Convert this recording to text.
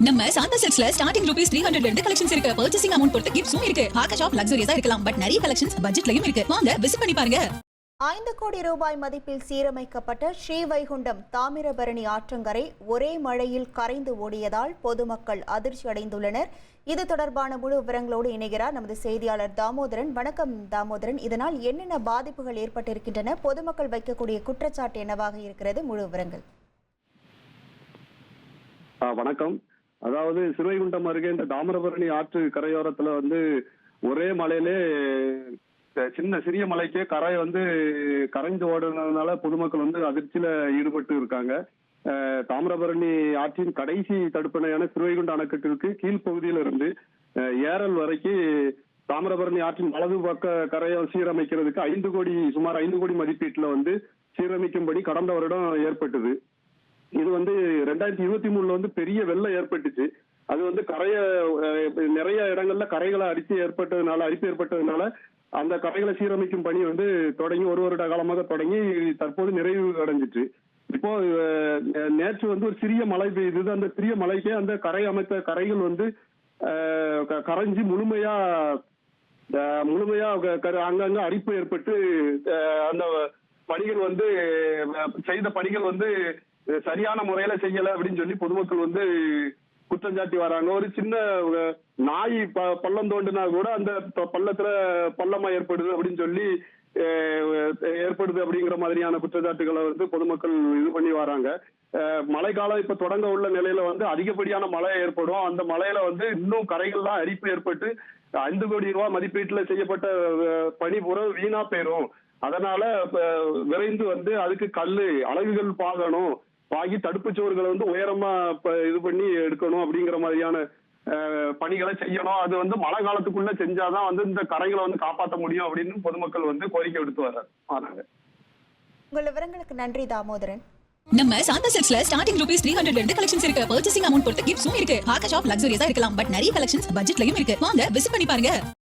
நம்ம Shantha சில்க்ஸ்ல starting rupees 300 ல இருந்து கலெக்ஷன்ஸ் இருக்கு. பர்ச்சேசிங் அமௌண்ட் பொறுத்து கிஃப்ட்ஸும் இருக்கு. பார்க்க ஷாப் லக்ஸரியா இருக்கலாம், பட் நிறைய கலெக்ஷன்ஸ் பட்ஜெட்லயும் இருக்கு. வாங்க விசிட் பண்ணி பாருங்க. 5 கோடி ரூபாய் மதிப்பில் சீரமைக்கப்பட்ட ஸ்ரீவைகுண்டம் தாமிரபரணி ஆற்றங்கரை ஒரே மழையில் கரைந்து ஓடியதால் பொதுமக்கள் அதிர்ச்சி அடைந்துள்ளனர். இது தொடர்பான முழு விவரங்களோடு இணைகிறார் நமது செய்தியாளர் தாமோதரன். வணக்கம் தாமோதரன். இதனால் என்னென்ன பாதிப்புகள் ஏற்பட்டிருக்கின்றன? பொதுமக்கள் வைக்கக்கூடிய குற்றச்சாட்டு என்னவாக இருக்கிறது? முழு விவரங்கள். வணக்கம். அதாவது ஸ்ரீவைகுண்டம் அருகே இந்த தாமிரபரணி ஆற்று கரையோரத்துல ஒரே மலையிலே சிறிய மலைக்கே கரை கரைந்து ஓடுனதுனால பொதுமக்கள் அதிர்ச்சியில ஈடுபட்டு இருக்காங்க. தாமிரபரணி ஆற்றின் கடைசி தடுப்பணையான ஸ்ரீவைகுண்ட அணைக்கட்டிற்கு கீழ்ப்பகுதியில இருந்து ஏரல் வரைக்கும் தாமிரபரணி ஆற்றின் வலது பக்க கரையை சீரமைக்கிறதுக்கு சுமார் 5 கோடி மதிப்பீட்டுல சீரமைக்கும்படி கடந்த வருடம் ஏற்பட்டது. இது 2023 பெரிய வெள்ளம் ஏற்பட்டுச்சு. அது கரைய நிறைய இடங்கள்ல கரைகளை அரிப்பு ஏற்பட்டதுனால அந்த கரைகளை சீரமைக்கும் பணி தொடங்கி 1 வருட காலமாக தொடங்கி தற்போது நிறைவு அடைஞ்சிட்டு. இப்போ நேற்று ஒரு சிறிய மழை பெய்யுது. அந்த சிறிய மழைக்கே அந்த கரை அமைத்த கரைகள் கரைஞ்சி முழுமையா அங்கங்க அரிப்பு ஏற்பட்டு அந்த பணிகள் செய்த பணிகள் சரியான முறையில செய்யல அப்படின்னு சொல்லி பொதுமக்கள் குற்றம் சாட்டி வராங்க. ஒரு சின்ன நாய் பள்ளம் தோண்டினா கூட அந்த பள்ளத்துல பள்ளமா ஏற்படுது அப்படின்னு சொல்லி ஏற்படுது அப்படிங்கிற மாதிரியான குற்றச்சாட்டுகளை பொதுமக்கள் இது பண்ணி வராங்க. மழைக்காலம் இப்ப தொடங்க உள்ள நிலையில அதிகப்படியான மழை ஏற்படும். அந்த மழையில இன்னும் கரைகள்லாம் அரிப்பு ஏற்பட்டு 5 கோடி ரூபாய் மதிப்பீட்டுல செய்யப்பட்ட பணி பூரா வீணா போயிரும். அதனால விரைந்து அதுக்கு அலகுகள் பாகி தடுப்பு சுவர்களை உயரமா இது பண்ணி எடுக்கணும் அப்படிங்கிற மாதிரியான பணிகளை செய்யணும். அது மழை காலத்துக்குள்ள செஞ்சாதான் இந்த கரைகளை காப்பாற்ற முடியும் அப்படின்னு பொதுமக்கள் கோரிக்கை எடுத்து வராங்க. உங்கள் விவரங்களுக்கு நன்றி தாமோதரன். நம்ம சாந்தா சில்க்ஸ்ல ஸ்டார்டிங் ரூபீஸ் 300 ல இருந்து கலெக்ஷன்ஸ் இருக்கு. பர்ச்சேசிங் அமௌண்ட் பொறுத்து கிஃப்ட்ஸும் இருக்கு. பார்க்க ஷாப் லக்ஸரியா இருக்கலாம், பட் நிறைய கலெக்ஷன்ஸ் பட்ஜெட்லயும் இருக்கு. வாங்க விசிட் பண்ணி பாருங்க.